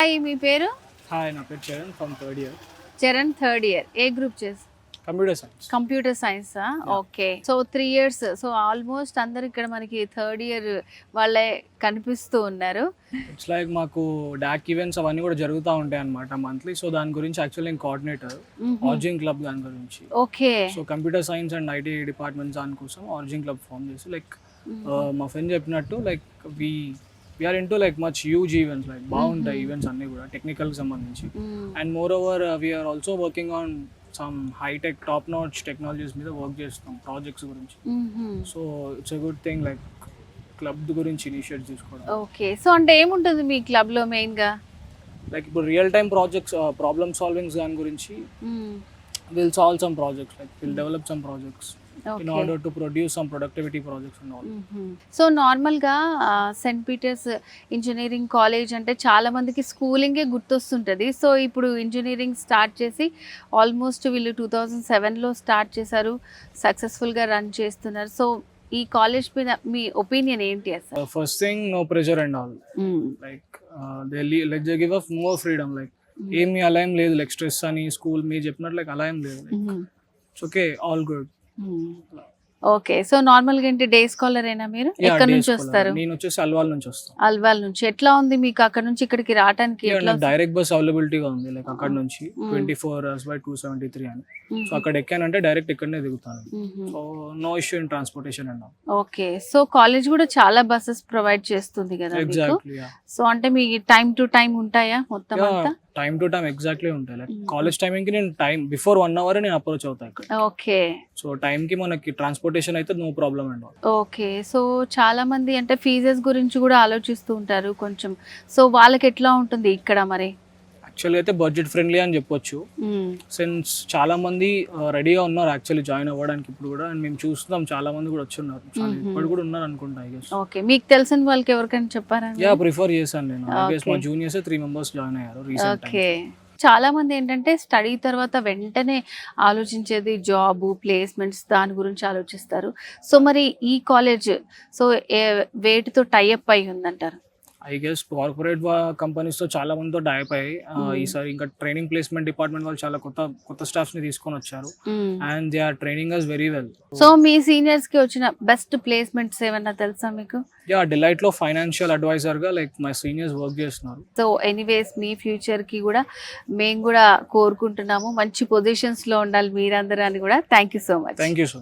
Hi, మీ పేరు? Hi, నా పేరు Charan from third year. Charan, third year. ఏ గ్రూప్ చేసి? Computer science. కంప్యూటర్ సైన్సా? Okay. So 3 years. So almost అందరు ఇక్కడ మనకి థర్డ్ ఇయర్ వాళ్ళే కనిపిస్తూ ఉన్నారు. ఇట్స్ లైక్ మాకు డాక్ ఈవెంట్స్ అవన్నీ కూడా జరుగుతూ ఉంటాయి అన్నమాట మంత్లీ. సో దాని గురించి యాక్చువల్లీ నేను కోఆర్డినేటర్ ఆర్జింగ్ క్లబ్ దాని గురించి. Okay. So computer science and IT departments దానికోసం ఆర్జింగ్ క్లబ్ ఫామ్ చేసి లైక్ మా ఫ్రెండ్ చెప్పినట్టు like we are into like much huge events, like బాగుంటాయి ఈవెంట్స్ అన్నీ కూడా టెక్నికల్కి సంబంధించి. And more over we are also working on some hi tech top notch technologies మీద వర్క్ చేస్తాం ప్రాజెక్ట్స్ గురించి. So it's a good thing like club గురించి ఇనిషియేట్ తీసుకోవడం. ఓకే. సో అంటే ఏముంటుంది మీ క్లబ్ లో మెయిన్ గా? లైక్ ఇప్పుడు రియల్ టైమ్ ప్రాజెక్ట్స్, ప్రాబ్లమ్ సాల్వింగ్స్ దాని గురించి will solve some projects, like will develop some projects in order to produce some productivity projects and all. So నార్మల్గా సెయింట్ పీటర్స్ ఇంజనీరింగ్ కాలేజ్ అంటే చాలా మందికి స్కూలింగే గుర్తొస్తుంటుంది. సో ఇప్పుడు ఇంజనీరింగ్ స్టార్ట్ చేసి almost వీళ్ళు 2007లో start చేశారు, సక్సెస్ఫుల్గా రన్ చేస్తున్నారు. సో ఈ కాలేజ్ మీద మీ ఒపీనియన్ ఏంటి అసలు? First thing, no pressure and all. Like they give us more freedom. Like ఏమి అలా ఏం లేదు, లైక్ స్ట్రెస్ అని స్కూల్ మీరు చెప్పినట్టు లైక్ అలా ఏం లేదు. It's okay, all good. Okay. So normal గా ఏంటి, డే స్కాలర్ అయినా మీరు? ఎక్కడి నుంచి వస్తారు? నేను వచ్చేసి అల్వాల్ నుంచి వస్తాను. అల్వాల్ నుంచి. ఎట్లా ఉంది మీకు అక్కడ నుంచి ఇక్కడికి రావడానికి? డైరెక్ట్ బస్ అవైలబిలిటీగా ఉంది, లైక్ అక్కడ నుంచి 24 hours by 273 అని. సో అక్కడ ఎక్కానంటే డైరెక్ట్ ఇక్కడనే దిగుతాను. So no issue in transportation and. Okay. So college కూడా చాలా బస్సెస్ ప్రొవైడ్ చేస్తుంది కదా? ఎగ్జాక్ట్లీ. సో అంటే మీ టైం టు టైం ఉంటాయా మొత్తం అంతా? టైం టు టైం ఎగ్జాక్ట్లీ ఉంటాయి. లైక్ కాలేజ్ టైమింగ్ కి నేను టైం బిఫోర్ 1 hour నేను అప్రోచ్ అవుతాను ఇక్కడ. ఓకే. సో టైం కి మనకి ట్రాన్స్పోర్టేషన్ అయితే no problem and. Okay. So చాలా మంది అంటే ఫీజెస్ గురించి కూడా ఆలోచిస్తూ ఉంటారు కొంచెం. సో వాళ్ళకి ఎట్లా ఉంటుంది ఇక్కడ మరి? యాక్చువల్లీ అయితే బడ్జెట్ ఫ్రెండ్లీ అని చెప్పొచ్చు. సిన్స్ చాలా మంది రెడీగా ఉన్నారు యాక్చువల్లీ జాయిన్ అవ్వడానికి ఇప్పుడు కూడా. అండ్ మేము చూస్తున్నాం చాలా మంది కూడా వచ్చి ఉన్నారు, ఇప్పుడు కూడా ఉన్నారు అనుకుంటా. I guess. ఓకే. మీకు తెలిసిన వాళ్ళకి ఎవరికైనా చెప్పారా? యా, ప్రిఫర్ చేశాను నేను. ఐ గెస్ మా జూనియర్స్ 3 members జాయిన్ అయ్యారు రీసెంట్. ఓకే. చాలా మంది ఏంటంటే స్టడీ తర్వాత వెంటనే ఆలోచించేది జాబ్, ప్లేస్మెంట్స్, దాని గురించి ఆలోచిస్తారు. సో మరి ఈ కాలేజ్ సో వేటితో టైఅప్ అయి ఉందంటారు? ఐ గెస్ కార్పొరేట్ కంపెనీస్ తో చాలా మందితో టైప్ అయ్యి ఈసారి ఇంకా ట్రైనింగ్ ప్లేస్మెంట్ డిపార్ట్మెంట్ వాళ్ళు చాలా కొత్త స్టాఫ్స్ ని తీసుకొని వచ్చారు. And they are training us very well. So మీ సీనియర్స్ కి వచ్చిన బెస్ట్ ప్లేస్మెంట్స్ ఏమన్నా తెలుసా మీకు? యా, డిలైట్ లో ఫైనాన్షియల్ అడ్వైజర్ గా లైక్ మై సీనియర్స్ వర్క్ చేస్తున్నారు. సో ఎనీవేస్ మీ ఫ్యూచర్ కి కూడా మేము కూడా కోరుకుంటున్నాము మంచి పొజిషన్స్ లో ఉండాలి మీరందరూ అని కూడా. Thank you so much. Thank you so